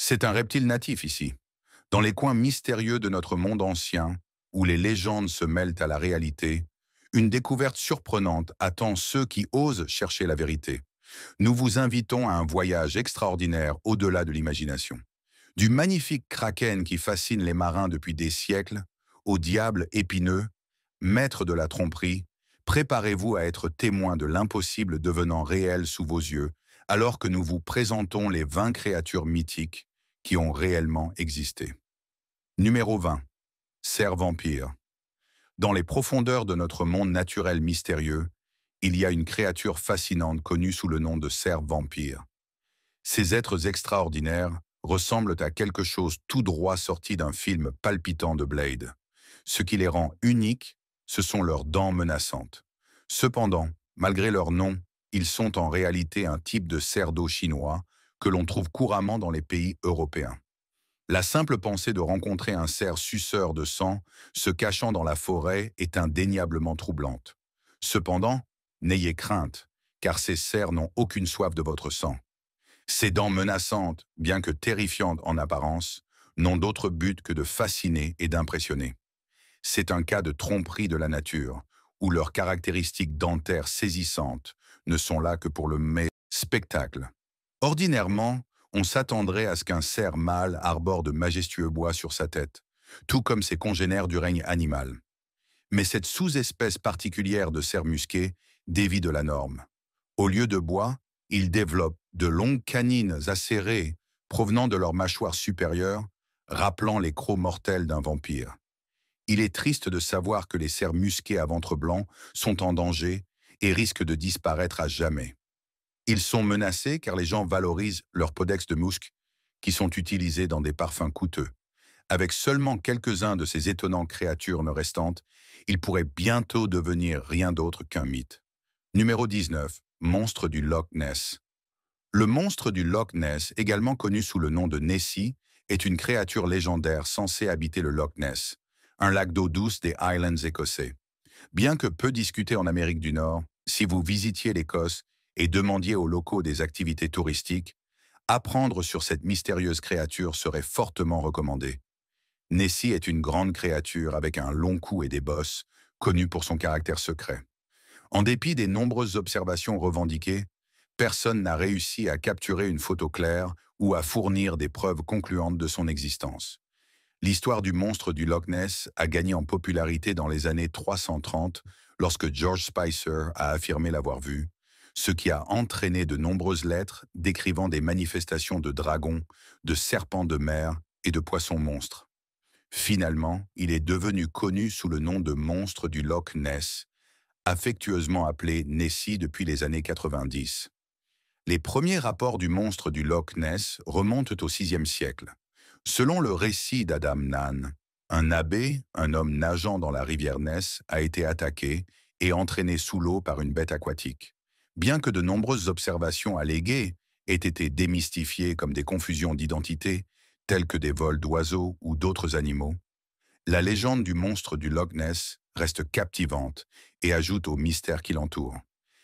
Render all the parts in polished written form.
C'est un reptile natif ici. Dans les coins mystérieux de notre monde ancien, où les légendes se mêlent à la réalité, une découverte surprenante attend ceux qui osent chercher la vérité. Nous vous invitons à un voyage extraordinaire au-delà de l'imagination. Du magnifique kraken qui fascine les marins depuis des siècles, au diable épineux, maître de la tromperie, préparez-vous à être témoin de l'impossible devenant réel sous vos yeux, alors que nous vous présentons les 20 créatures mythiques qui ont réellement existé. Numéro 20. Cerf vampire. Dans les profondeurs de notre monde naturel mystérieux, il y a une créature fascinante connue sous le nom de cerf vampire. Ces êtres extraordinaires ressemblent à quelque chose tout droit sorti d'un film palpitant de Blade. Ce qui les rend uniques, ce sont leurs dents menaçantes. Cependant, malgré leur nom, ils sont en réalité un type de cerf d'eau chinois que l'on trouve couramment dans les pays européens. La simple pensée de rencontrer un cerf suceur de sang se cachant dans la forêt est indéniablement troublante. Cependant, n'ayez crainte, car ces cerfs n'ont aucune soif de votre sang. Ces dents menaçantes, bien que terrifiantes en apparence, n'ont d'autre but que de fasciner et d'impressionner. C'est un cas de tromperie de la nature, où leurs caractéristiques dentaires saisissantes ne sont là que pour le spectacle. Ordinairement, on s'attendrait à ce qu'un cerf mâle arbore de majestueux bois sur sa tête, tout comme ses congénères du règne animal. Mais cette sous-espèce particulière de cerf musqué dévie de la norme. Au lieu de bois, ils développent de longues canines acérées provenant de leur mâchoire supérieure, rappelant les crocs mortels d'un vampire. Il est triste de savoir que les cerfs musqués à ventre blanc sont en danger et risquent de disparaître à jamais. Ils sont menacés car les gens valorisent leurs podex de musc qui sont utilisés dans des parfums coûteux. Avec seulement quelques-uns de ces étonnantes créatures restantes, ils pourraient bientôt devenir rien d'autre qu'un mythe. Numéro 19. Monstre du Loch Ness. Le monstre du Loch Ness, également connu sous le nom de Nessie, est une créature légendaire censée habiter le Loch Ness, un lac d'eau douce des Highlands écossais. Bien que peu discuté en Amérique du Nord, si vous visitiez l'Écosse et demandiez aux locaux des activités touristiques, apprendre sur cette mystérieuse créature serait fortement recommandé. Nessie est une grande créature avec un long cou et des bosses, connue pour son caractère secret. En dépit des nombreuses observations revendiquées, personne n'a réussi à capturer une photo claire ou à fournir des preuves concluantes de son existence. L'histoire du monstre du Loch Ness a gagné en popularité dans les années 330 lorsque George Spicer a affirmé l'avoir vu, ce qui a entraîné de nombreuses lettres décrivant des manifestations de dragons, de serpents de mer et de poissons monstres. Finalement, il est devenu connu sous le nom de monstre du Loch Ness, affectueusement appelé Nessie depuis les années 90. Les premiers rapports du monstre du Loch Ness remontent au VIe siècle. Selon le récit d'Adam Nan, un abbé, un homme nageant dans la rivière Ness, a été attaqué et entraîné sous l'eau par une bête aquatique. Bien que de nombreuses observations alléguées aient été démystifiées comme des confusions d'identité, telles que des vols d'oiseaux ou d'autres animaux, la légende du monstre du Loch Ness reste captivante et ajoute au mystère qui l'entoure.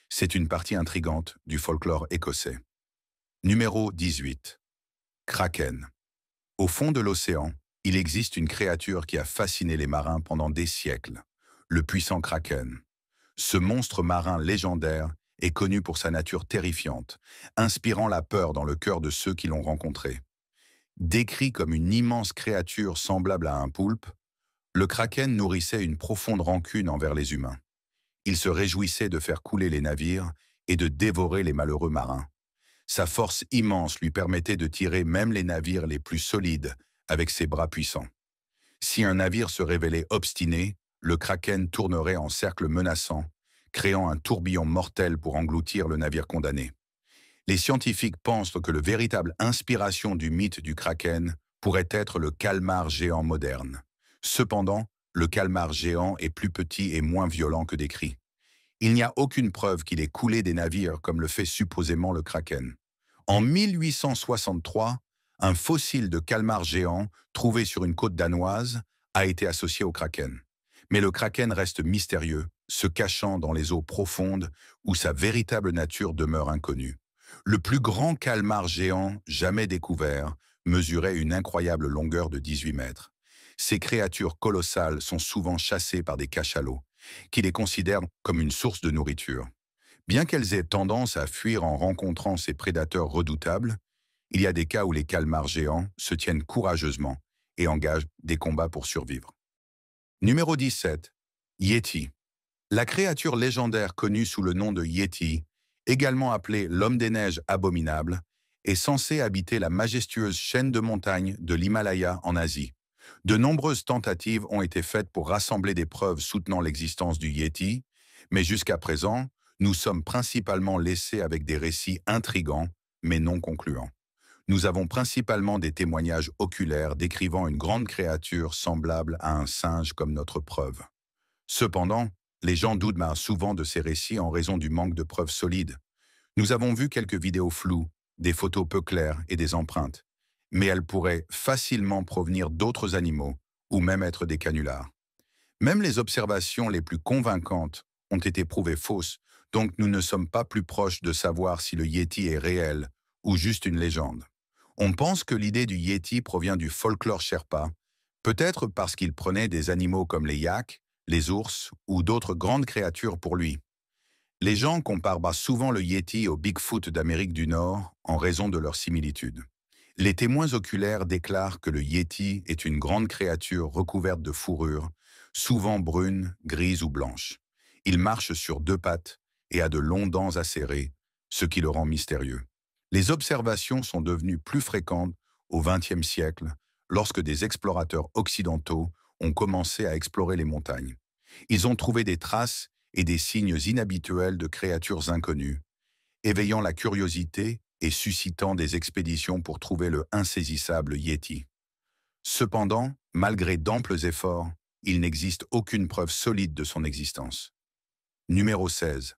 C'est une partie intrigante du folklore écossais. Numéro 18. Kraken. Au fond de l'océan, il existe une créature qui a fasciné les marins pendant des siècles, le puissant Kraken. Ce monstre marin légendaire est connu pour sa nature terrifiante, inspirant la peur dans le cœur de ceux qui l'ont rencontré. Décrit comme une immense créature semblable à un poulpe, le Kraken nourrissait une profonde rancune envers les humains. Il se réjouissait de faire couler les navires et de dévorer les malheureux marins. Sa force immense lui permettait de tirer même les navires les plus solides avec ses bras puissants. Si un navire se révélait obstiné, le Kraken tournerait en cercle menaçant, créant un tourbillon mortel pour engloutir le navire condamné. Les scientifiques pensent que la véritable inspiration du mythe du Kraken pourrait être le calmar géant moderne. Cependant, le calmar géant est plus petit et moins violent que décrit. Il n'y a aucune preuve qu'il ait coulé des navires comme le fait supposément le Kraken. En 1863, un fossile de calmar géant trouvé sur une côte danoise a été associé au Kraken. Mais le Kraken reste mystérieux, se cachant dans les eaux profondes où sa véritable nature demeure inconnue. Le plus grand calmar géant jamais découvert mesuraient une incroyable longueur de 18 mètres. Ces créatures colossales sont souvent chassées par des cachalots, qui les considèrent comme une source de nourriture. Bien qu'elles aient tendance à fuir en rencontrant ces prédateurs redoutables, il y a des cas où les calmars géants se tiennent courageusement et engagent des combats pour survivre. Numéro 17. Yeti. La créature légendaire connue sous le nom de Yeti, également appelée l'homme des neiges abominable, est censée habiter la majestueuse chaîne de montagnes de l'Himalaya en Asie. De nombreuses tentatives ont été faites pour rassembler des preuves soutenant l'existence du Yeti, mais jusqu'à présent, nous sommes principalement laissés avec des récits intrigants, mais non concluants. Nous avons principalement des témoignages oculaires décrivant une grande créature semblable à un singe comme notre preuve. Cependant, les gens doutent souvent de ces récits en raison du manque de preuves solides. Nous avons vu quelques vidéos floues, des photos peu claires et des empreintes, mais elles pourraient facilement provenir d'autres animaux ou même être des canulars. Même les observations les plus convaincantes ont été prouvées fausses, donc nous ne sommes pas plus proches de savoir si le Yeti est réel ou juste une légende. On pense que l'idée du Yeti provient du folklore Sherpa, peut-être parce qu'il prenait des animaux comme les yaks, les ours ou d'autres grandes créatures pour lui. Les gens comparent souvent le Yeti au Bigfoot d'Amérique du Nord en raison de leur similitude. Les témoins oculaires déclarent que le Yeti est une grande créature recouverte de fourrure, souvent brune, grise ou blanche. Il marche sur deux pattes et a de longs dents acérées, ce qui le rend mystérieux. Les observations sont devenues plus fréquentes au XXe siècle, lorsque des explorateurs occidentaux ont commencé à explorer les montagnes. Ils ont trouvé des traces et des signes inhabituels de créatures inconnues, éveillant la curiosité et suscitant des expéditions pour trouver le insaisissable Yeti. Cependant, malgré d'amples efforts, il n'existe aucune preuve solide de son existence. Numéro 16.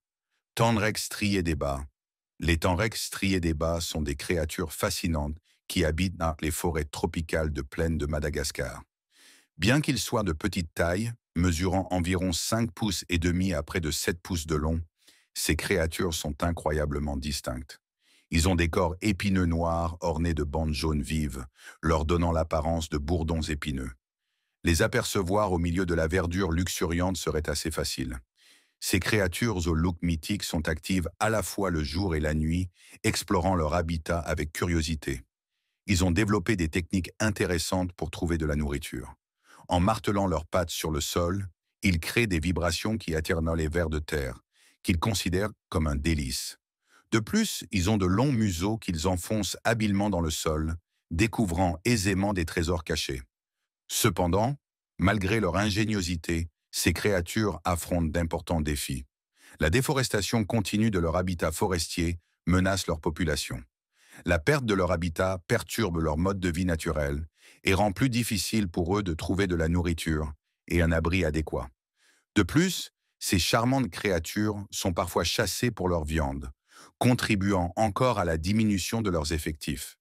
Tenrex strié des bas. Les Tenrex striés des bas sont des créatures fascinantes qui habitent dans les forêts tropicales de plaine de Madagascar. Bien qu'ils soient de petite taille, mesurant environ 5 pouces et demi à près de 7 pouces de long, ces créatures sont incroyablement distinctes. Ils ont des corps épineux noirs ornés de bandes jaunes vives, leur donnant l'apparence de bourdons épineux. Les apercevoir au milieu de la verdure luxuriante serait assez facile. Ces créatures au look mythique sont actives à la fois le jour et la nuit, explorant leur habitat avec curiosité. Ils ont développé des techniques intéressantes pour trouver de la nourriture. En martelant leurs pattes sur le sol, ils créent des vibrations qui attirent les vers de terre, qu'ils considèrent comme un délice. De plus, ils ont de longs museaux qu'ils enfoncent habilement dans le sol, découvrant aisément des trésors cachés. Cependant, malgré leur ingéniosité, ces créatures affrontent d'importants défis. La déforestation continue de leur habitat forestier menace leur population. La perte de leur habitat perturbe leur mode de vie naturel et rend plus difficile pour eux de trouver de la nourriture et un abri adéquat. De plus, ces charmantes créatures sont parfois chassées pour leur viande, contribuant encore à la diminution de leurs effectifs.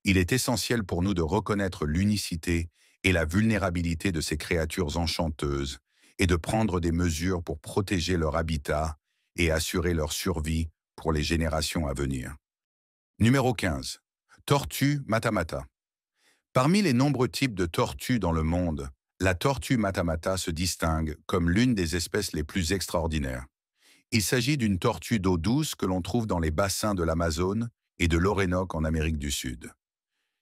Il est essentiel pour nous de reconnaître l'unicité et la vulnérabilité de ces créatures enchanteuses et de prendre des mesures pour protéger leur habitat et assurer leur survie pour les générations à venir. Numéro 15. Tortue matamata. Parmi les nombreux types de tortues dans le monde, la tortue matamata se distingue comme l'une des espèces les plus extraordinaires. Il s'agit d'une tortue d'eau douce que l'on trouve dans les bassins de l'Amazone et de l'Orénoque en Amérique du Sud.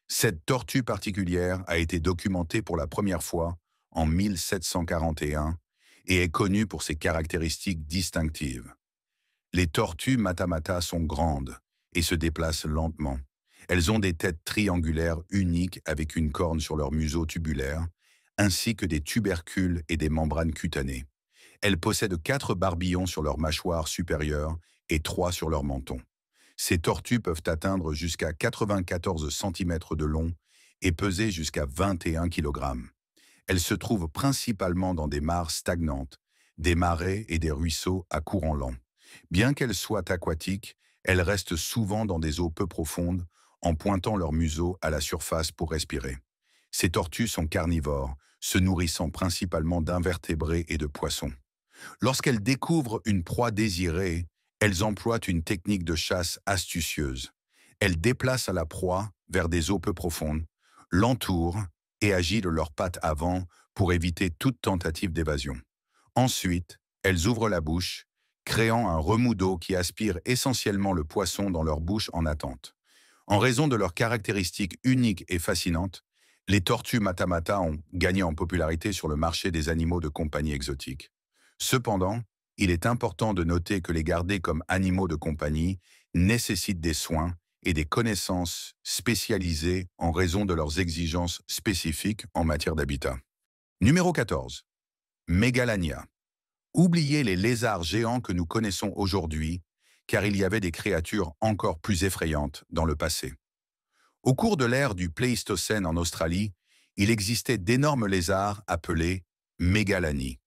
Cette tortue particulière a été documentée pour la première fois en 1741 et est connue pour ses caractéristiques distinctives. Les tortues matamata sont grandes et se déplacent lentement. Elles ont des têtes triangulaires uniques avec une corne sur leur museau tubulaire, ainsi que des tubercules et des membranes cutanées. Elles possèdent 4 barbillons sur leur mâchoire supérieure et 3 sur leur menton. Ces tortues peuvent atteindre jusqu'à 94 cm de long et peser jusqu'à 21 kg. Elles se trouvent principalement dans des mares stagnantes, des marais et des ruisseaux à courant lent. Bien qu'elles soient aquatiques, elles restent souvent dans des eaux peu profondes en pointant leur museau à la surface pour respirer. Ces tortues sont carnivores, se nourrissant principalement d'invertébrés et de poissons. Lorsqu'elles découvrent une proie désirée, elles emploient une technique de chasse astucieuse. Elles déplacent la proie vers des eaux peu profondes, l'entourent et agit de leurs pattes avant pour éviter toute tentative d'évasion. Ensuite, elles ouvrent la bouche, créant un remous d'eau qui aspire essentiellement le poisson dans leur bouche en attente. En raison de leurs caractéristiques uniques et fascinantes, les tortues matamata ont gagné en popularité sur le marché des animaux de compagnie exotiques. Cependant, il est important de noter que les garder comme animaux de compagnie nécessitent des soins et des connaissances spécialisées en raison de leurs exigences spécifiques en matière d'habitat. Numéro 14. Mégalania. Oubliez les lézards géants que nous connaissons aujourd'hui, car il y avait des créatures encore plus effrayantes dans le passé. Au cours de l'ère du Pléistocène en Australie, il existait d'énormes lézards appelés mégalanies.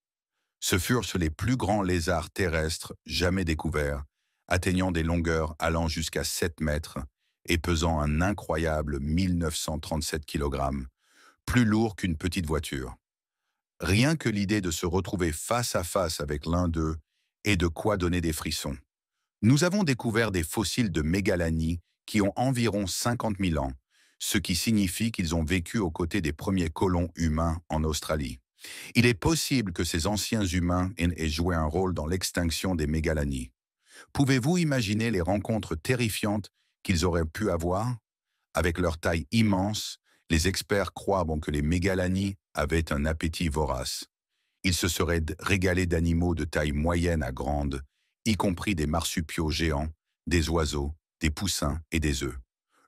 Ce furent les plus grands lézards terrestres jamais découverts, atteignant des longueurs allant jusqu'à 7 mètres et pesant un incroyable 1937 kg, plus lourd qu'une petite voiture. Rien que l'idée de se retrouver face à face avec l'un d'eux est de quoi donner des frissons. Nous avons découvert des fossiles de mégalanies qui ont environ 50 000 ans, ce qui signifie qu'ils ont vécu aux côtés des premiers colons humains en Australie. Il est possible que ces anciens humains aient joué un rôle dans l'extinction des mégalanies. Pouvez-vous imaginer les rencontres terrifiantes qu'ils auraient pu avoir? Avec leur taille immense, les experts croient que les mégalanies avaient un appétit vorace. Ils se seraient régalés d'animaux de taille moyenne à grande, y compris des marsupiaux géants, des oiseaux, des poussins et des œufs.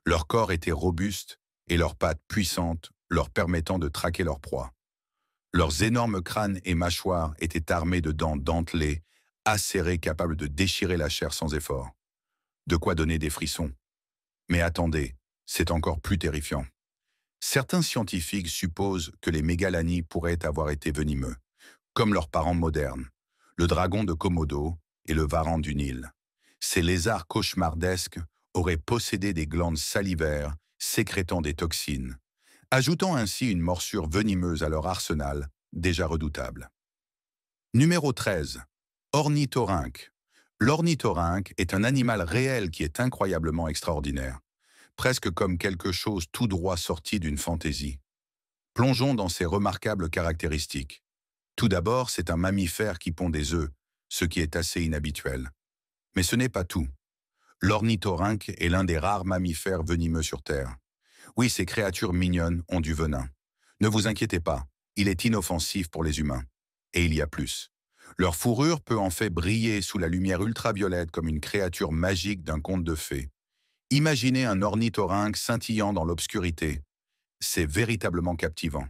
Leur corps était robuste et leurs pattes puissantes, leur permettant de traquer leur proie. Leurs énormes crânes et mâchoires étaient armés de dents dentelées, acérées capables de déchirer la chair sans effort. De quoi donner des frissons. Mais attendez, c'est encore plus terrifiant. Certains scientifiques supposent que les mégalanies pourraient avoir été venimeux, comme leurs parents modernes, le dragon de Komodo et le varan du Nil. Ces lézards cauchemardesques auraient possédé des glandes salivaires sécrétant des toxines, ajoutant ainsi une morsure venimeuse à leur arsenal, déjà redoutable. Numéro 13. Ornithorynque. L'ornithorynque est un animal réel qui est incroyablement extraordinaire, presque comme quelque chose tout droit sorti d'une fantaisie. Plongeons dans ses remarquables caractéristiques. Tout d'abord, c'est un mammifère qui pond des œufs, ce qui est assez inhabituel. Mais ce n'est pas tout. L'ornithorynque est l'un des rares mammifères venimeux sur Terre. Oui, ces créatures mignonnes ont du venin. Ne vous inquiétez pas, il est inoffensif pour les humains. Et il y a plus. Leur fourrure peut en fait briller sous la lumière ultraviolette comme une créature magique d'un conte de fées. Imaginez un ornithorynque scintillant dans l'obscurité. C'est véritablement captivant.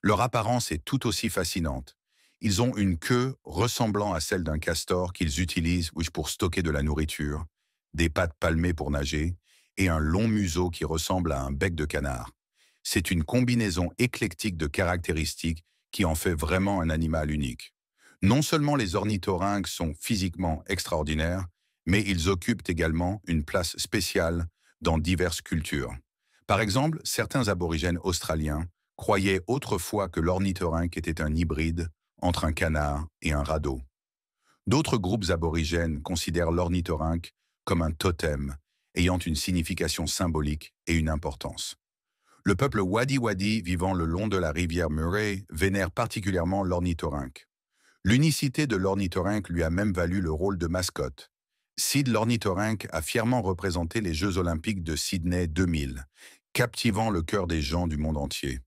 Leur apparence est tout aussi fascinante. Ils ont une queue ressemblant à celle d'un castor qu'ils utilisent pour stocker de la nourriture, des pattes palmées pour nager et un long museau qui ressemble à un bec de canard. C'est une combinaison éclectique de caractéristiques qui en fait vraiment un animal unique. Non seulement les ornithorynques sont physiquement extraordinaires, mais ils occupent également une place spéciale dans diverses cultures. Par exemple, certains aborigènes australiens croyaient autrefois que l'ornithorynque était un hybride entre un canard et un radeau. D'autres groupes aborigènes considèrent l'ornithorynque comme un totem, ayant une signification symbolique et une importance. Le peuple Wadi-Wadi vivant le long de la rivière Murray vénère particulièrement l'ornithorynque. L'unicité de l'ornithorynque lui a même valu le rôle de mascotte. Sid l'ornithorynque a fièrement représenté les Jeux olympiques de Sydney 2000, captivant le cœur des gens du monde entier.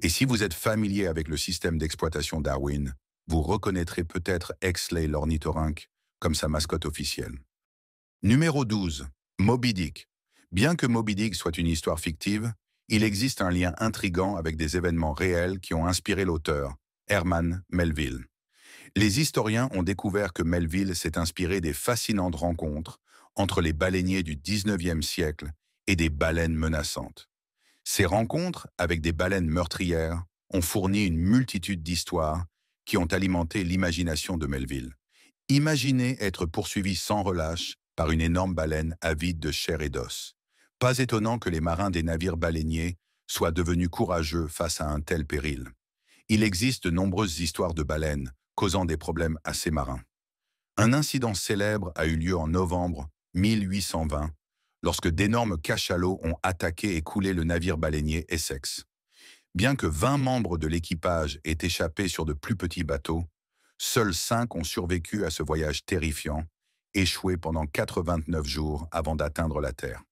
Et si vous êtes familier avec le système d'exploitation Darwin, vous reconnaîtrez peut-être Exley l'ornithorynque comme sa mascotte officielle. Numéro 12. Moby Dick. Bien que Moby Dick soit une histoire fictive, il existe un lien intrigant avec des événements réels qui ont inspiré l'auteur, Herman Melville. Les historiens ont découvert que Melville s'est inspiré des fascinantes rencontres entre les baleiniers du 19e siècle et des baleines menaçantes. Ces rencontres avec des baleines meurtrières ont fourni une multitude d'histoires qui ont alimenté l'imagination de Melville. Imaginez être poursuivi sans relâche par une énorme baleine avide de chair et d'os. Pas étonnant que les marins des navires baleiniers soient devenus courageux face à un tel péril. Il existe de nombreuses histoires de baleines causant des problèmes à ces marins. Un incident célèbre a eu lieu en novembre 1820 lorsque d'énormes cachalots ont attaqué et coulé le navire baleinier Essex. Bien que 20 membres de l'équipage aient échappé sur de plus petits bateaux, seuls 5 ont survécu à ce voyage terrifiant, échoué pendant 89 jours avant d'atteindre la Terre.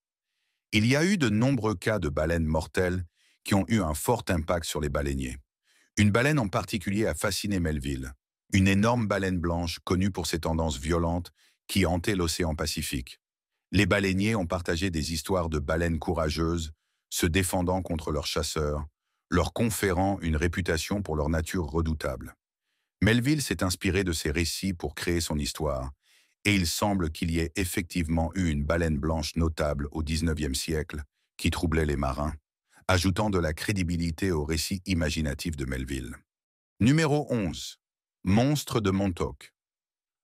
Il y a eu de nombreux cas de baleines mortelles qui ont eu un fort impact sur les baleiniers. Une baleine en particulier a fasciné Melville, une énorme baleine blanche connue pour ses tendances violentes qui hantait l'océan Pacifique. Les baleiniers ont partagé des histoires de baleines courageuses, se défendant contre leurs chasseurs, leur conférant une réputation pour leur nature redoutable. Melville s'est inspiré de ces récits pour créer son histoire, et il semble qu'il y ait effectivement eu une baleine blanche notable au XIXe siècle qui troublait les marins, ajoutant de la crédibilité au récit imaginatif de Melville. Numéro 11. Monstre de Montauk.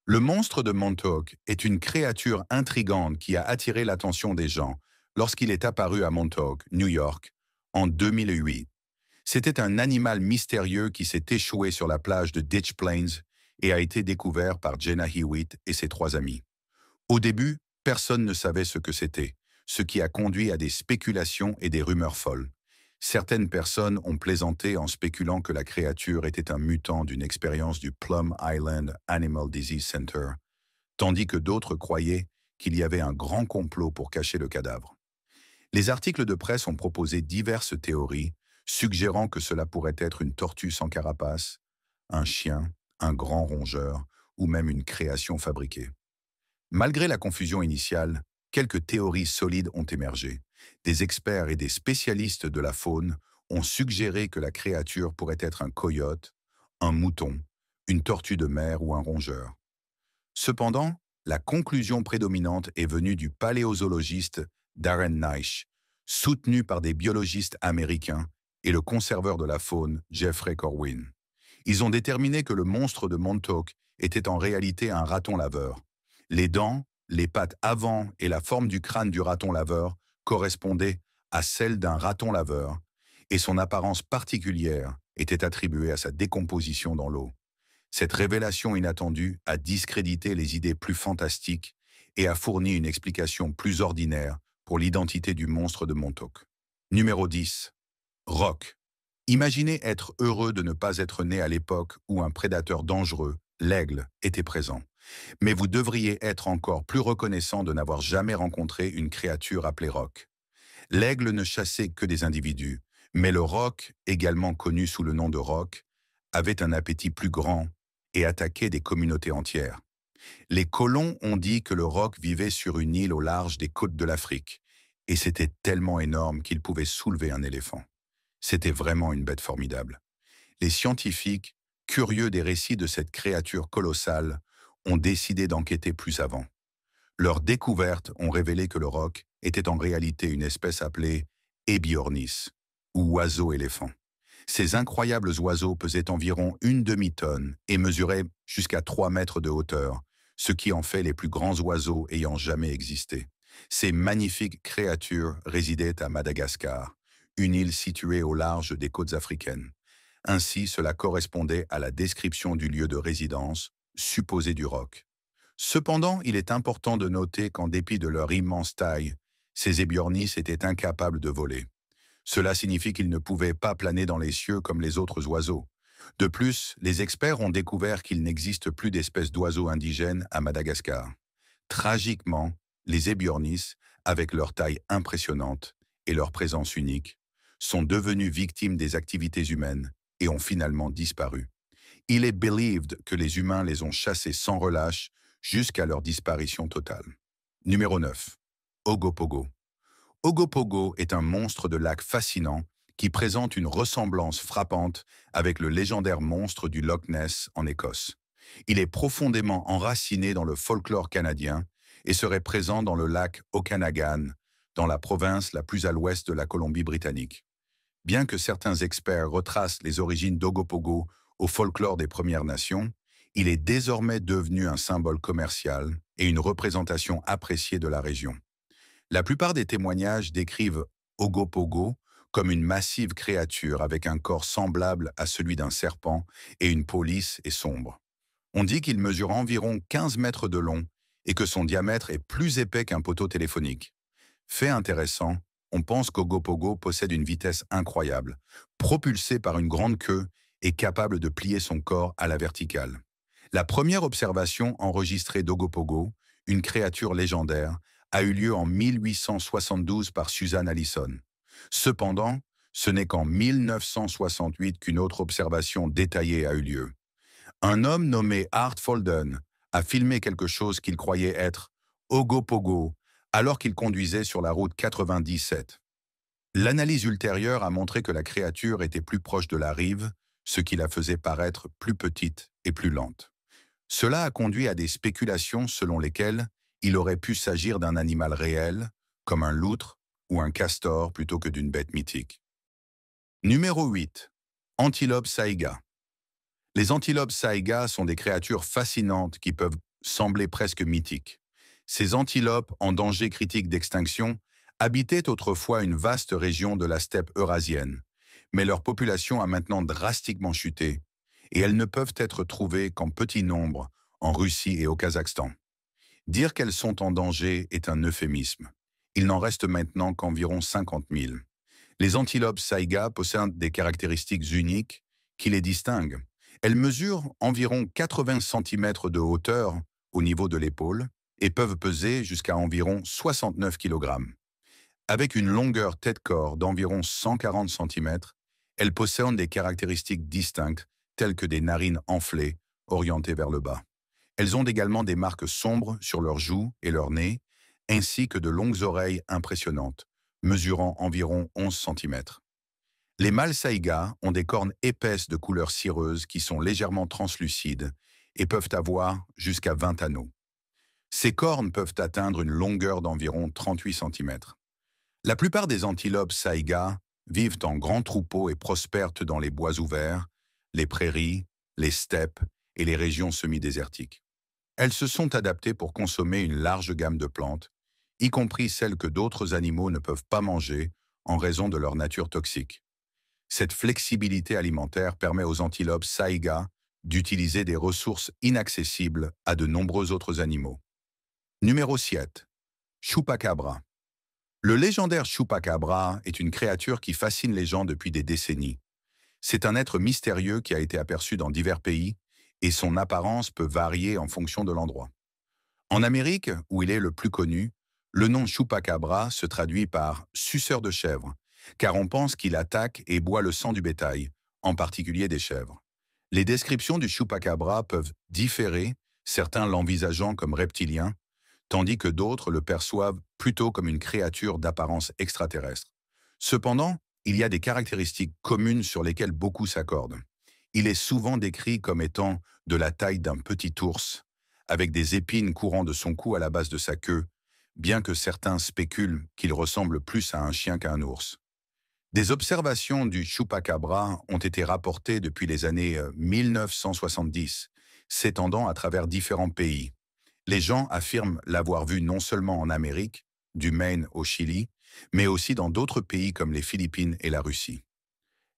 Le monstre de Montauk est une créature intrigante qui a attiré l'attention des gens lorsqu'il est apparu à Montauk, New York, en 2008. C'était un animal mystérieux qui s'est échoué sur la plage de Ditch Plains et a été découvert par Jenna Hewitt et ses 3 amis. Au début, personne ne savait ce que c'était, ce qui a conduit à des spéculations et des rumeurs folles. Certaines personnes ont plaisanté en spéculant que la créature était un mutant d'une expérience du Plum Island Animal Disease Center, tandis que d'autres croyaient qu'il y avait un grand complot pour cacher le cadavre. Les articles de presse ont proposé diverses théories, suggérant que cela pourrait être une tortue sans carapace, un chien, un grand rongeur ou même une création fabriquée. Malgré la confusion initiale, quelques théories solides ont émergé. Des experts et des spécialistes de la faune ont suggéré que la créature pourrait être un coyote, un mouton, une tortue de mer ou un rongeur. Cependant, la conclusion prédominante est venue du paléozoologiste Darren Naish, soutenu par des biologistes américains et le conserveur de la faune Jeffrey Corwin. Ils ont déterminé que le monstre de Montauk était en réalité un raton laveur. Les dents, les pattes avant et la forme du crâne du raton laveur correspondaient à celle d'un raton laveur, et son apparence particulière était attribuée à sa décomposition dans l'eau. Cette révélation inattendue a discrédité les idées plus fantastiques et a fourni une explication plus ordinaire pour l'identité du monstre de Montauk. Numéro 10. Rock. Imaginez être heureux de ne pas être né à l'époque où un prédateur dangereux, l'aigle, était présent. Mais vous devriez être encore plus reconnaissant de n'avoir jamais rencontré une créature appelée roc. L'aigle ne chassait que des individus, mais le roc, également connu sous le nom de roc, avait un appétit plus grand et attaquait des communautés entières. Les colons ont dit que le roc vivait sur une île au large des côtes de l'Afrique, et c'était tellement énorme qu'il pouvait soulever un éléphant. C'était vraiment une bête formidable. Les scientifiques, curieux des récits de cette créature colossale, ont décidé d'enquêter plus avant. Leurs découvertes ont révélé que le roc était en réalité une espèce appelée Ebiornis, ou oiseau-éléphant. Ces incroyables oiseaux pesaient environ une demi-tonne et mesuraient jusqu'à 3 mètres de hauteur, ce qui en fait les plus grands oiseaux ayant jamais existé. Ces magnifiques créatures résidaient à Madagascar, une île située au large des côtes africaines. Ainsi, cela correspondait à la description du lieu de résidence supposé du roc. Cependant, il est important de noter qu'en dépit de leur immense taille, ces ébiornis étaient incapables de voler. Cela signifie qu'ils ne pouvaient pas planer dans les cieux comme les autres oiseaux. De plus, les experts ont découvert qu'il n'existe plus d'espèces d'oiseaux indigènes à Madagascar. Tragiquement, les ébiornis, avec leur taille impressionnante et leur présence unique, sont devenus victimes des activités humaines et ont finalement disparu. Il est believed que les humains les ont chassés sans relâche jusqu'à leur disparition totale. Numéro 9. Ogopogo. Ogopogo est un monstre de lac fascinant qui présente une ressemblance frappante avec le légendaire monstre du Loch Ness en Écosse. Il est profondément enraciné dans le folklore canadien et serait présent dans le lac Okanagan, dans la province la plus à l'ouest de la Colombie-Britannique. Bien que certains experts retracent les origines d'Ogopogo au folklore des Premières Nations, il est désormais devenu un symbole commercial et une représentation appréciée de la région. La plupart des témoignages décrivent Ogopogo comme une massive créature avec un corps semblable à celui d'un serpent et une peau lisse et sombre. On dit qu'il mesure environ 15 mètres de long et que son diamètre est plus épais qu'un poteau téléphonique. Fait intéressant, on pense qu'Ogopogo possède une vitesse incroyable, propulsé par une grande queue et capable de plier son corps à la verticale. La première observation enregistrée d'Ogopogo, une créature légendaire, a eu lieu en 1872 par Susan Allison. Cependant, ce n'est qu'en 1968 qu'une autre observation détaillée a eu lieu. Un homme nommé Art Folden a filmé quelque chose qu'il croyait être Ogopogo alors qu'il conduisait sur la route 97. L'analyse ultérieure a montré que la créature était plus proche de la rive, ce qui la faisait paraître plus petite et plus lente. Cela a conduit à des spéculations selon lesquelles il aurait pu s'agir d'un animal réel, comme un loutre ou un castor plutôt que d'une bête mythique. Numéro 8. Antilope saïga. Les antilopes saïga sont des créatures fascinantes qui peuvent sembler presque mythiques. Ces antilopes, en danger critique d'extinction, habitaient autrefois une vaste région de la steppe eurasienne, mais leur population a maintenant drastiquement chuté, et elles ne peuvent être trouvées qu'en petit nombre en Russie et au Kazakhstan. Dire qu'elles sont en danger est un euphémisme. Il n'en reste maintenant qu'environ 50 000. Les antilopes saïga possèdent des caractéristiques uniques qui les distinguent. Elles mesurent environ 80 cm de hauteur au niveau de l'épaule et peuvent peser jusqu'à environ 69 kg. Avec une longueur tête-corps d'environ 140 cm, elles possèdent des caractéristiques distinctes telles que des narines enflées, orientées vers le bas. Elles ont également des marques sombres sur leurs joues et leur nez, ainsi que de longues oreilles impressionnantes, mesurant environ 11 cm. Les mâles saïgas ont des cornes épaisses de couleur cireuse qui sont légèrement translucides et peuvent avoir jusqu'à 20 anneaux. Ces cornes peuvent atteindre une longueur d'environ 38 cm. La plupart des antilopes saïgas vivent en grands troupeaux et prospèrent dans les bois ouverts, les prairies, les steppes et les régions semi-désertiques. Elles se sont adaptées pour consommer une large gamme de plantes, y compris celles que d'autres animaux ne peuvent pas manger en raison de leur nature toxique. Cette flexibilité alimentaire permet aux antilopes saïgas d'utiliser des ressources inaccessibles à de nombreux autres animaux. Numéro 7. Chupacabra. Le légendaire Chupacabra est une créature qui fascine les gens depuis des décennies. C'est un être mystérieux qui a été aperçu dans divers pays et son apparence peut varier en fonction de l'endroit. En Amérique, où il est le plus connu, le nom Chupacabra se traduit par « suceur de chèvre », car on pense qu'il attaque et boit le sang du bétail, en particulier des chèvres. Les descriptions du Chupacabra peuvent différer, certains l'envisageant comme reptilien, tandis que d'autres le perçoivent plutôt comme une créature d'apparence extraterrestre. Cependant, il y a des caractéristiques communes sur lesquelles beaucoup s'accordent. Il est souvent décrit comme étant de la taille d'un petit ours, avec des épines courant de son cou à la base de sa queue, bien que certains spéculent qu'il ressemble plus à un chien qu'à un ours. Des observations du Chupacabra ont été rapportées depuis les années 1970, s'étendant à travers différents pays. Les gens affirment l'avoir vu non seulement en Amérique, du Maine au Chili, mais aussi dans d'autres pays comme les Philippines et la Russie.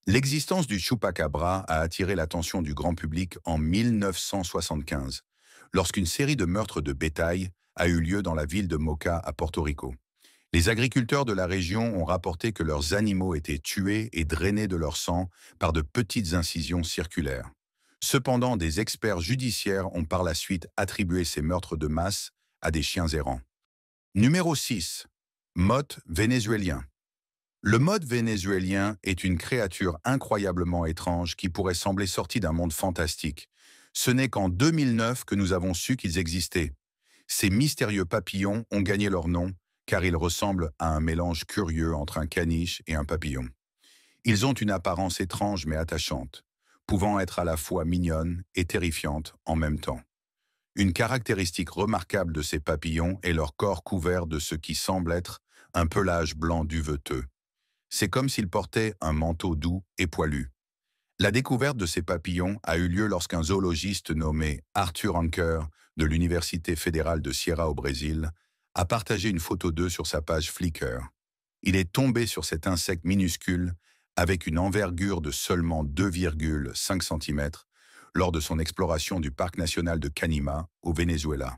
L'existence du Chupacabra a attiré l'attention du grand public en 1975, lorsqu'une série de meurtres de bétail a eu lieu dans la ville de Moca à Porto Rico. Les agriculteurs de la région ont rapporté que leurs animaux étaient tués et drainés de leur sang par de petites incisions circulaires. Cependant, des experts judiciaires ont par la suite attribué ces meurtres de masse à des chiens errants. Numéro 6. Motte vénézuélien. Le motte vénézuélien est une créature incroyablement étrange qui pourrait sembler sortie d'un monde fantastique. Ce n'est qu'en 2009 que nous avons su qu'ils existaient. Ces mystérieux papillons ont gagné leur nom car ils ressemblent à un mélange curieux entre un caniche et un papillon. Ils ont une apparence étrange mais attachante, pouvant être à la fois mignonne et terrifiante en même temps. Une caractéristique remarquable de ces papillons est leur corps couvert de ce qui semble être un pelage blanc duveteux. C'est comme s'ils portaient un manteau doux et poilu. La découverte de ces papillons a eu lieu lorsqu'un zoologiste nommé Arthur Anker de l'Université fédérale de Ceará au Brésil a partagé une photo d'eux sur sa page Flickr. Il est tombé sur cet insecte minuscule avec une envergure de seulement 2,5 cm lors de son exploration du parc national de Canima, au Venezuela.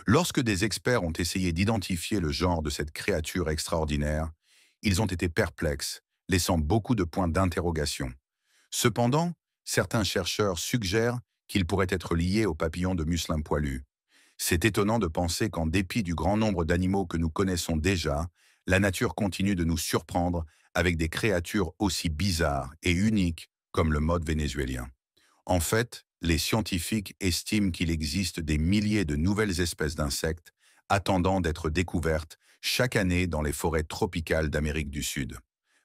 Lorsque des experts ont essayé d'identifier le genre de cette créature extraordinaire, ils ont été perplexes, laissant beaucoup de points d'interrogation. Cependant, certains chercheurs suggèrent qu'il pourrait être lié au papillon de Musselin poilu. C'est étonnant de penser qu'en dépit du grand nombre d'animaux que nous connaissons déjà, la nature continue de nous surprendre avec des créatures aussi bizarres et uniques comme le mode vénézuélien. En fait, les scientifiques estiment qu'il existe des milliers de nouvelles espèces d'insectes attendant d'être découvertes chaque année dans les forêts tropicales d'Amérique du Sud.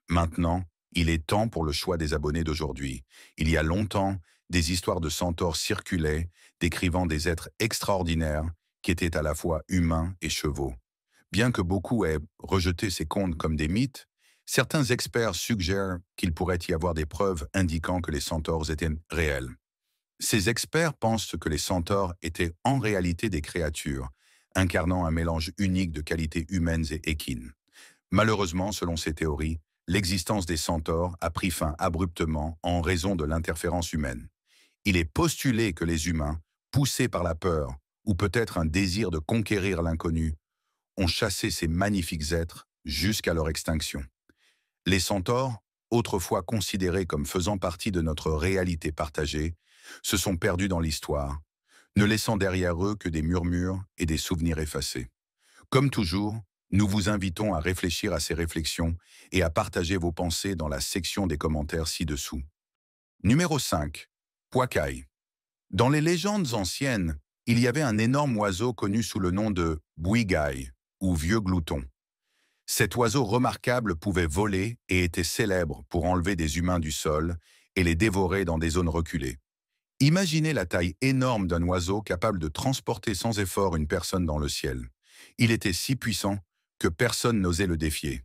Maintenant, il est temps pour le choix des abonnés d'aujourd'hui. Il y a longtemps, des histoires de centaures circulaient, décrivant des êtres extraordinaires qui étaient à la fois humains et chevaux. Bien que beaucoup aient rejeté ces contes comme des mythes, certains experts suggèrent qu'il pourrait y avoir des preuves indiquant que les centaures étaient réels. Ces experts pensent que les centaures étaient en réalité des créatures, incarnant un mélange unique de qualités humaines et équines. Malheureusement, selon ces théories, l'existence des centaures a pris fin abruptement en raison de l'interférence humaine. Il est postulé que les humains, poussés par la peur ou peut-être un désir de conquérir l'inconnu, ont chassé ces magnifiques êtres jusqu'à leur extinction. Les centaures, autrefois considérés comme faisant partie de notre réalité partagée, se sont perdus dans l'histoire, ne laissant derrière eux que des murmures et des souvenirs effacés. Comme toujours, nous vous invitons à réfléchir à ces réflexions et à partager vos pensées dans la section des commentaires ci-dessous. Numéro 5. Poacaille. Dans les légendes anciennes, il y avait un énorme oiseau connu sous le nom de Bouigaï, ou vieux glouton. Cet oiseau remarquable pouvait voler et était célèbre pour enlever des humains du sol et les dévorer dans des zones reculées. Imaginez la taille énorme d'un oiseau capable de transporter sans effort une personne dans le ciel. Il était si puissant que personne n'osait le défier.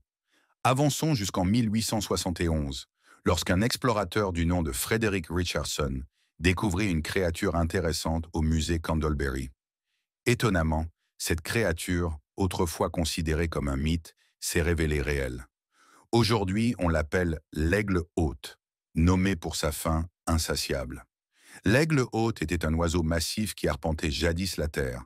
Avançons jusqu'en 1871, lorsqu'un explorateur du nom de Frederick Richardson découvrit une créature intéressante au musée Candleberry. Étonnamment, cette créature, autrefois considérée comme un mythe, s'est révélée réelle. Aujourd'hui, on l'appelle l'aigle hôte, nommé pour sa faim insatiable. L'aigle hôte était un oiseau massif qui arpentait jadis la terre.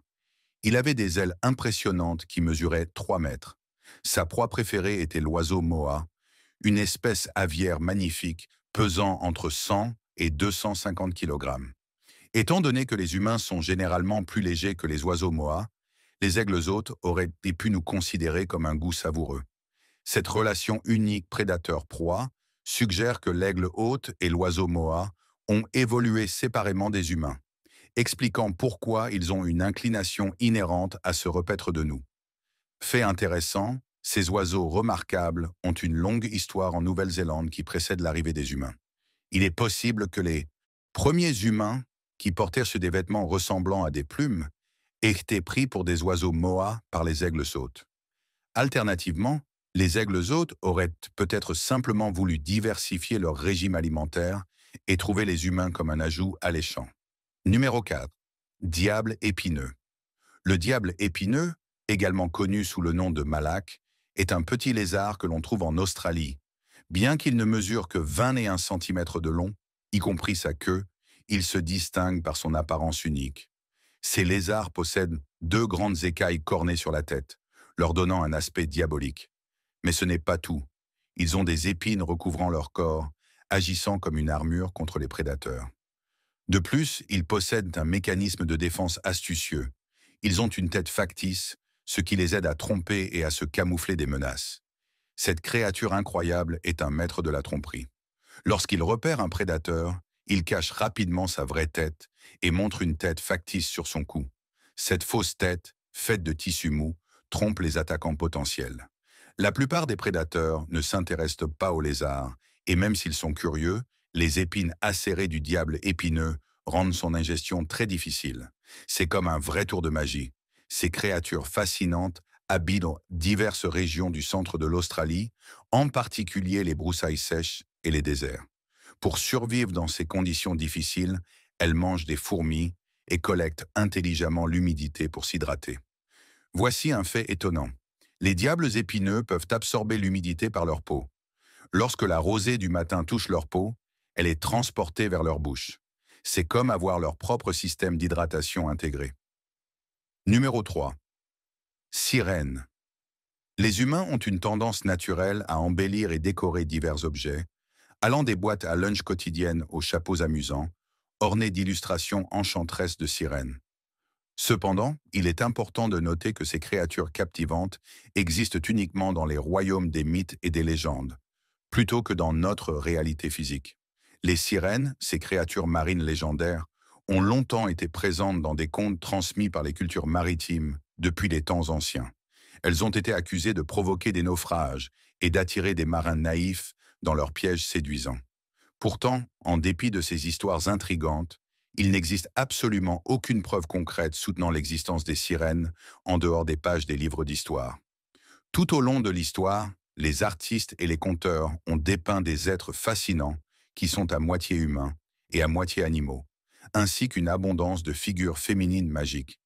Il avait des ailes impressionnantes qui mesuraient 3 mètres. Sa proie préférée était l'oiseau moa, une espèce aviaire magnifique pesant entre 100 et 250 kg. Étant donné que les humains sont généralement plus légers que les oiseaux moa, les aigles hôtes auraient pu nous considérer comme un goût savoureux. Cette relation unique prédateur-proie suggère que l'aigle hôte et l'oiseau moa ont évolué séparément des humains, expliquant pourquoi ils ont une inclination inhérente à se repaître de nous. Fait intéressant, ces oiseaux remarquables ont une longue histoire en Nouvelle-Zélande qui précède l'arrivée des humains. Il est possible que les premiers humains qui portèrent sur des vêtements ressemblant à des plumes aient été pris pour des oiseaux moa par les aigles hôtes. Alternativement, les aigles hôtes auraient peut-être simplement voulu diversifier leur régime alimentaire et trouver les humains comme un ajout alléchant. Numéro 4. Diable épineux. Le diable épineux, également connu sous le nom de malac, est un petit lézard que l'on trouve en Australie. Bien qu'il ne mesure que 21 cm de long, y compris sa queue, il se distingue par son apparence unique. Ces lézards possèdent 2 grandes écailles cornées sur la tête, leur donnant un aspect diabolique. Mais ce n'est pas tout. Ils ont des épines recouvrant leur corps, agissant comme une armure contre les prédateurs. De plus, ils possèdent un mécanisme de défense astucieux. Ils ont une tête factice, ce qui les aide à tromper et à se camoufler des menaces. Cette créature incroyable est un maître de la tromperie. Lorsqu'il repère un prédateur, il cache rapidement sa vraie tête et montre une tête factice sur son cou. Cette fausse tête, faite de tissu mou, trompe les attaquants potentiels. La plupart des prédateurs ne s'intéressent pas aux lézards, et même s'ils sont curieux, les épines acérées du diable épineux rendent son ingestion très difficile. C'est comme un vrai tour de magie. Ces créatures fascinantes habitent dans diverses régions du centre de l'Australie, en particulier les broussailles sèches et les déserts. Pour survivre dans ces conditions difficiles, elles mangent des fourmis et collectent intelligemment l'humidité pour s'hydrater. Voici un fait étonnant. Les diables épineux peuvent absorber l'humidité par leur peau. Lorsque la rosée du matin touche leur peau, elle est transportée vers leur bouche. C'est comme avoir leur propre système d'hydratation intégré. Numéro 3. Sirène. Les humains ont une tendance naturelle à embellir et décorer divers objets, allant des boîtes à lunch quotidiennes aux chapeaux amusants, ornés d'illustrations enchanteresses de sirènes. Cependant, il est important de noter que ces créatures captivantes existent uniquement dans les royaumes des mythes et des légendes, plutôt que dans notre réalité physique. Les sirènes, ces créatures marines légendaires, ont longtemps été présentes dans des contes transmis par les cultures maritimes depuis les temps anciens. Elles ont été accusées de provoquer des naufrages et d'attirer des marins naïfs dans leurs pièges séduisants. Pourtant, en dépit de ces histoires intrigantes, il n'existe absolument aucune preuve concrète soutenant l'existence des sirènes en dehors des pages des livres d'histoire. Tout au long de l'histoire, les artistes et les conteurs ont dépeint des êtres fascinants qui sont à moitié humains et à moitié animaux, ainsi qu'une abondance de figures féminines magiques.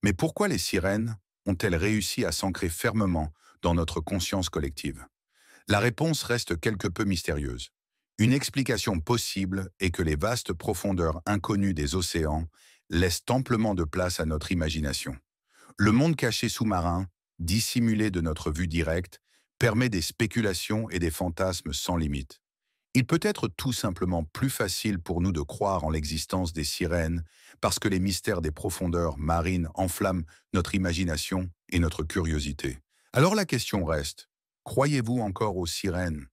Mais pourquoi les sirènes ont-elles réussi à s'ancrer fermement dans notre conscience collective? La réponse reste quelque peu mystérieuse. Une explication possible est que les vastes profondeurs inconnues des océans laissent amplement de place à notre imagination. Le monde caché sous-marin, dissimulé de notre vue directe, permet des spéculations et des fantasmes sans limite. Il peut être tout simplement plus facile pour nous de croire en l'existence des sirènes parce que les mystères des profondeurs marines enflamment notre imagination et notre curiosité. Alors la question reste, croyez-vous encore aux sirènes?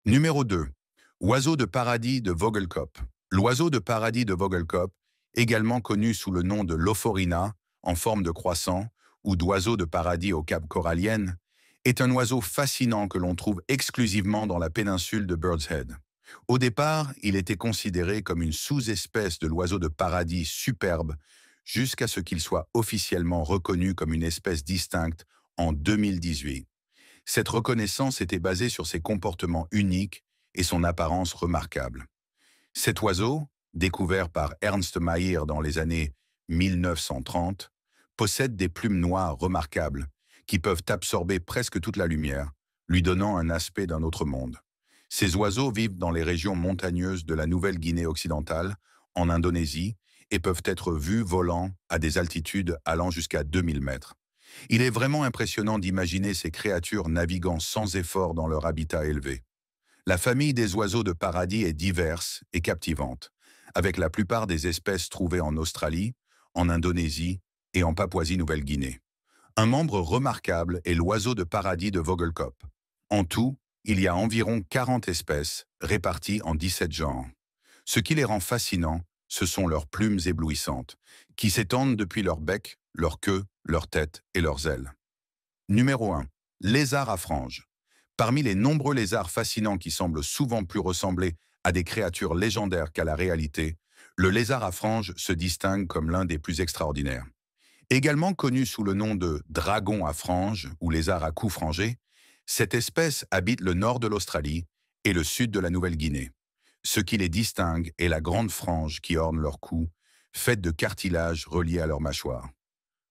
Numéro 2. Oiseau de paradis de Vogelkop. L'oiseau de paradis de Vogelkop, également connu sous le nom de l'ophorina, en forme de croissant, ou d'oiseau de paradis au Cap Corallienne, est un oiseau fascinant que l'on trouve exclusivement dans la péninsule de Bird's Head. Au départ, il était considéré comme une sous-espèce de l'oiseau de paradis superbe, jusqu'à ce qu'il soit officiellement reconnu comme une espèce distincte en 2018. Cette reconnaissance était basée sur ses comportements uniques et son apparence remarquable. Cet oiseau, découvert par Ernst Mayr dans les années 1930, possède des plumes noires remarquables qui peuvent absorber presque toute la lumière, lui donnant un aspect d'un autre monde. Ces oiseaux vivent dans les régions montagneuses de la Nouvelle-Guinée occidentale, en Indonésie, et peuvent être vus volant à des altitudes allant jusqu'à 2000 mètres. Il est vraiment impressionnant d'imaginer ces créatures naviguant sans effort dans leur habitat élevé. La famille des oiseaux de paradis est diverse et captivante, avec la plupart des espèces trouvées en Australie, en Indonésie et en Papouasie-Nouvelle-Guinée. Un membre remarquable est l'oiseau de paradis de Vogelkop. En tout, il y a environ 40 espèces, réparties en 17 genres. Ce qui les rend fascinants, ce sont leurs plumes éblouissantes, qui s'étendent depuis leur bec, leur queue, leur tête et leurs ailes. Numéro 1. Lézard à franges. Parmi les nombreux lézards fascinants qui semblent souvent plus ressembler à des créatures légendaires qu'à la réalité, le lézard à franges se distingue comme l'un des plus extraordinaires. Également connu sous le nom de dragon à franges ou lézard à cou frangé, cette espèce habite le nord de l'Australie et le sud de la Nouvelle-Guinée. Ce qui les distingue est la grande frange qui orne leur cou, faite de cartilage relié à leur mâchoire.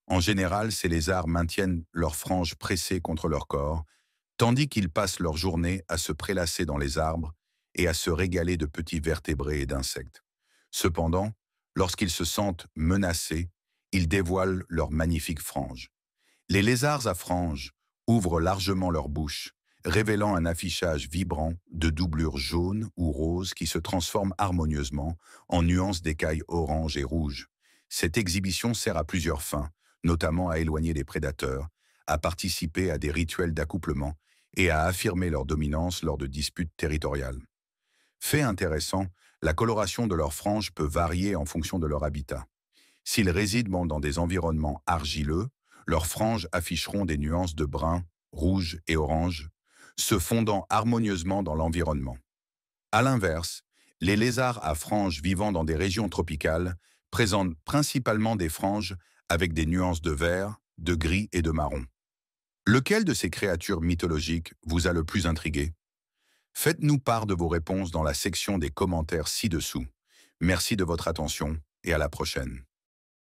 En général, ces lézards maintiennent leurs franges pressées contre leur corps, tandis qu'ils passent leur journée à se prélasser dans les arbres et à se régaler de petits vertébrés et d'insectes. Cependant, lorsqu'ils se sentent menacés, ils dévoilent leurs magnifiques franges. Les lézards à franges ouvrent largement leur bouche, révélant un affichage vibrant de doublures jaunes ou roses qui se transforment harmonieusement en nuances d'écailles orange et rouge. Cette exhibition sert à plusieurs fins, notamment à éloigner les prédateurs, à participer à des rituels d'accouplement et à affirmer leur dominance lors de disputes territoriales. Fait intéressant, la coloration de leurs franges peut varier en fonction de leur habitat. S'ils résident dans des environnements argileux, leurs franges afficheront des nuances de brun, rouge et orange, se fondant harmonieusement dans l'environnement. À l'inverse, les lézards à franges vivant dans des régions tropicales présentent principalement des franges avec des nuances de vert, de gris et de marron. Lequel de ces créatures mythologiques vous a le plus intrigué? Faites-nous part de vos réponses dans la section des commentaires ci-dessous. Merci de votre attention et à la prochaine.